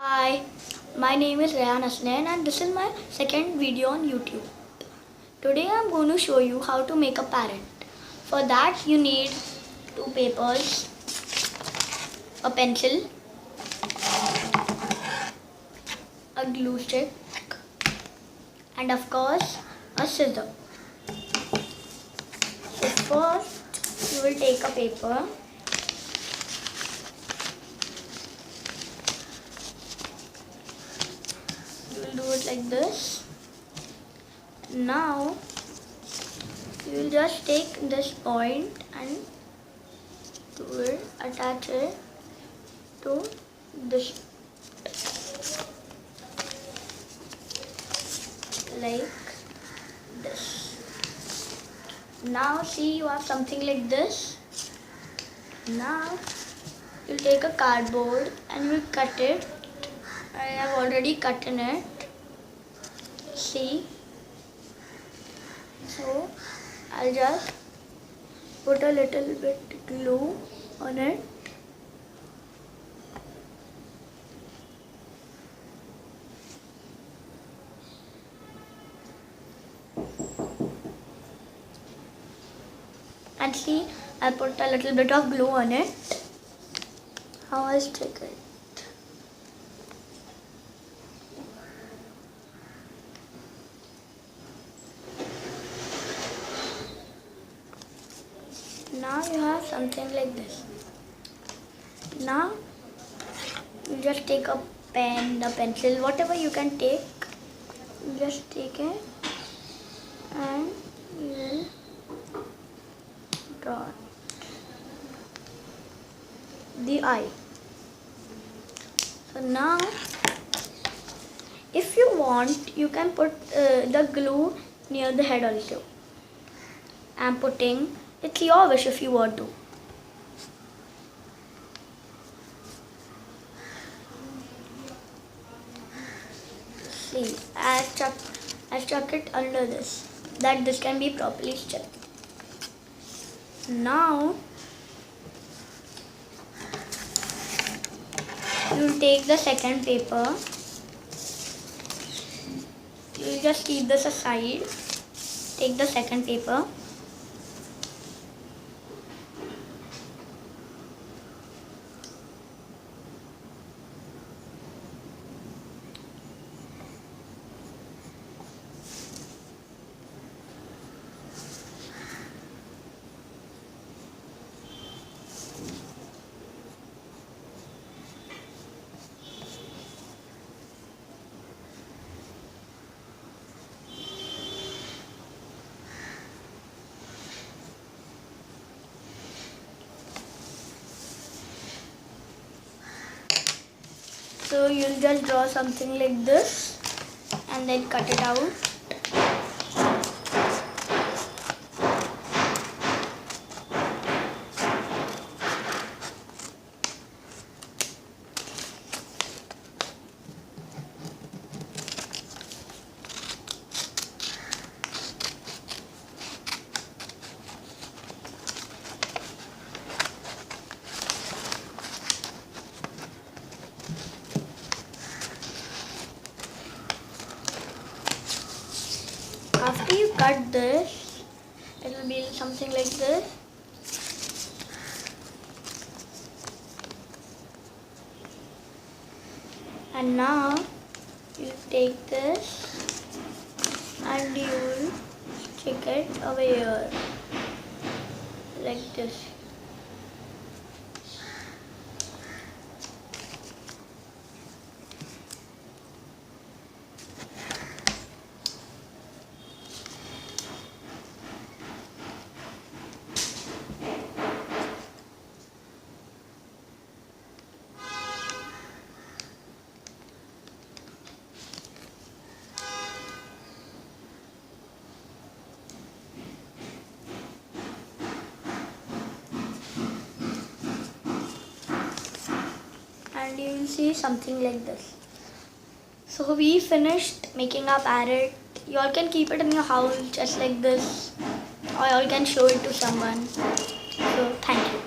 Hi, my name is Rayan Asnain and this is my second video on YouTube. Today I am going to show you how to make a parrot. For that you need two papers, a pencil, a glue stick and of course a scissor. So first you will take a paper. Do it like this. Now you will just take this point and attach it to this like this. Now see, you have something like this. Now you take a cardboard and you cut it. I have already cut in it. See, so I'll just put a little bit glue on it. And see, I'll put a little bit of glue on it. Now I'll stick it. Now you have something like this. Now you just take a pen, a pencil, whatever you can take. You just take it and you will draw the eye. So now if you want, you can put the glue near the head also. I'm putting. It's your wish if you want to. See, I stuck it under this, that this can be properly stuck. Now, you'll take the second paper. You'll just keep this aside. Take the second paper. So you'll just draw something like this and then cut it out. After you cut this, it will be something like this. And now you take this and you will stick it over here like this. And you will see something like this. So we finished making our parrot. You all can keep it in your house just like this, or you all can show it to someone. So thank you.